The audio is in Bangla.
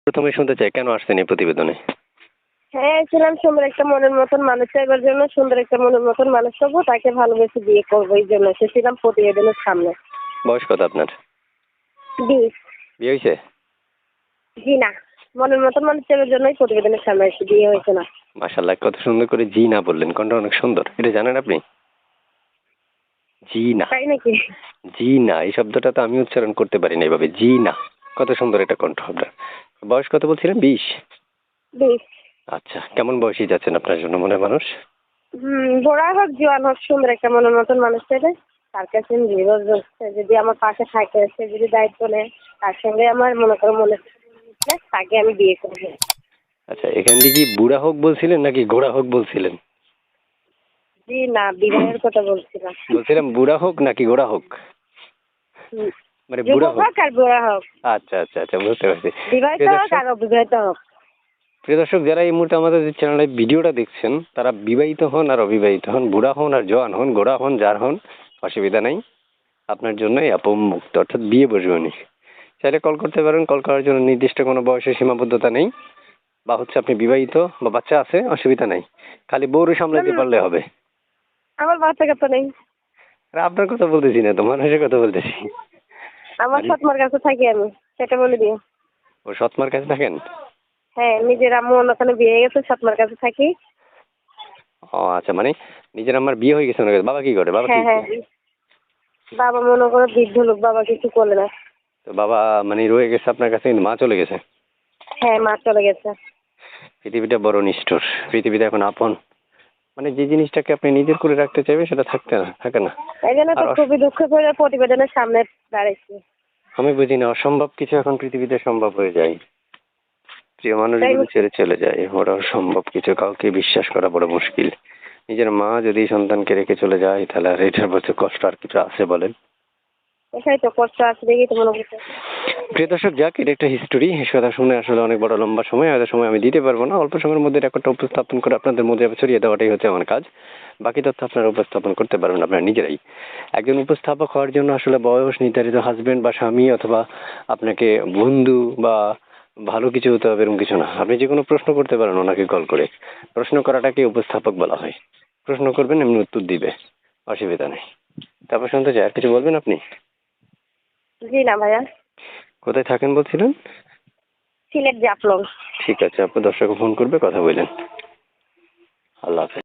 প্রথমে শুনতে চাই কেন আসছেন এই প্রতিবেদনে? হ্যাঁ, ছিলাম সুন্দর একটা মনের মতন মানুষ চাইবার জন্য, সুন্দর একটা মনের মতন মানুষ পাবো, তাকে ভালোবেসে বিয়ে করবো, এই জন্য এসেছিলাম প্রতিবেদনের সামনে। বয়স কত আপনার? 20। বিয়ে হয়েছে? জি না, মনের মতন মানুষ চাইবার জন্যই প্রতিবেদনের সামনে এসে বিয়ে হয়েছে না। মাশাআল্লাহ, কত সুন্দর করে জি না বললেন, কণ্ঠটা অনেক সুন্দর। এটা জানেন আপনি? জি না, তাই নাকি? জি না এই শব্দটা তো আমি উচ্চারণ করতে পারি না এইভাবে। জি না, কত সুন্দর এটা কণ্ঠ আপনার। বয়স কত বলছিলেন? 20। 20। আচ্ছা, কেমন বয়সী যাচ্ছেন আপনার জন্য মনের মানুষ? বড়া হোক জোয়ান হোক, সুন্দর একটা মনের মতন মানুষ চাইলে তার কাছে নির্ভর করছে। যদি আমার পাশে থাকে, সে যদি দায়িত্ব নেয়, তার সঙ্গে আমার মনে করো মনে তাকে আমি বিয়ে করবো। আচ্ছা, এখান দিয়ে কি বুড়া হোক বলছিলেন নাকি গোড়া হোক বলছিলেন? জি না, বিবাহের কথা বলছিলাম। বলছিলাম বুড়া হোক নাকি গোড়া হোক? মানে বুড়া যুবক হোক। হোক আর বুড়া হোক, আচ্ছা আচ্ছা আচ্ছা, বুঝতে পারছি। বিবাহিত হোক আর অবিবাহিত হোক। প্রিয় দর্শক, যারা এই মুহূর্তে আমাদের চ্যানেলে ভিডিওটা দেখছেন, তারা বিবাহিত হন আর অবিবাহিত হন, বুড়া হন আর জওয়ান হন, গোড়া হন যার হন, অসুবিধা নাই। আপনার জন্য এই অ্যাপ উন্মুক্ত, অর্থাৎ বিয়ে বসবেনি। চাইলে কল করতে পারেন। কল করার জন্য নির্দিষ্ট কোনো বয়সের সীমাবদ্ধতা নেই, বা হচ্ছে আপনি বিবাহিত বা বাচ্চা আছে, অসুবিধা নাই। খালি বউরে সামলাইতে পারলে হবে। আমার বাচ্চা কাচ্চা নেই। আর আপনার কথা বলতেছি না তো, মানুষের কথা বলতেছি। আমার সৎমার কাছে থাকি আমি, সেটা বলে দিও। ও সৎমার কাছে থাকেন? হ্যাঁ, নিজের আম্মু ওখানে বিয়ে গেছে, সৎমার কাছে থাকি। ও আচ্ছা, মানে নিজের আমার বিয়ে হয়ে গেছে ওনার কাছে। বাবা কি করে? বাবা কি? হ্যাঁ হ্যাঁ, বাবা মনে করো বৃদ্ধ লোক, বাবা কিছু করলে না। তো বাবা মানে রয়ে গেছে আপনার কাছে, কিন্তু মা চলে গেছে। হ্যাঁ, মা চলে গেছে। পৃথিবীটা বড় নিষ্ঠুর। পৃথিবীতে এখন আপন মানে যে জিনিসটাকে আপনি নিজের করে রাখতে চাইবেন সেটা থাকে না। এই জন্য তো আর খুবই দুঃখ করে প্রতিবেদনের সামনে দাঁড়াইছি। আমি বুঝি না, অসম্ভব কিছু এখন পৃথিবীতে সম্ভব হয়ে যায়। প্রিয় মানুষগুলো ছেড়ে চলে যায়, ওরা অসম্ভব কিছু কাউকে বিশ্বাস করা বড় মুশকিল। নিজের মা যদি সন্তানকে রেখে চলে যায়, তাহলে আর এটার বলতে কষ্ট আর কিছু আছে বলেন? এটাই তো কষ্ট আছে দেখি তো মনে করছে। প্রিয় দর্শক, যাক, এটা একটা হিস্টোরি। কথা শুনে আসলে অনেক বড় লম্বা সময়, এত সময় আমি দিতে পারবো না। অল্প সময়ের মধ্যে রেকর্ডটা উপস্থাপন করে আপনাদের মধ্যে ছড়িয়ে দেওয়াটাই হচ্ছে আমার কাজ। বাকি তথ্য আপনারা উপস্থাপন করতে পারবেন আপনারা নিজেরাই। একজন উপস্থাপক হওয়ার জন্য আসলে বয়স নির্ধারিত, হাজবেন্ড বা স্বামী অথবা আপনাকে বন্ধু বা ভালো কিছু হতে হবে এরকম কিছু না। আপনি যে কোনো প্রশ্ন করতে পারেন ওনাকে কল করে। প্রশ্ন করাটাকে উপস্থাপক বলা হয়। প্রশ্ন করবেন, এমনি উত্তর দিবে, অসুবিধা নেই। তারপর শুনতে চাই, আর কিছু বলবেন আপনি? জি না ভাইয়া। কোথায় থাকেন বলছিলেন? সিলেট জাফলং। ঠিক আছে, আপনার দর্শক ফোন করবে, কথা বললেন। আল্লাহ হাফেজ।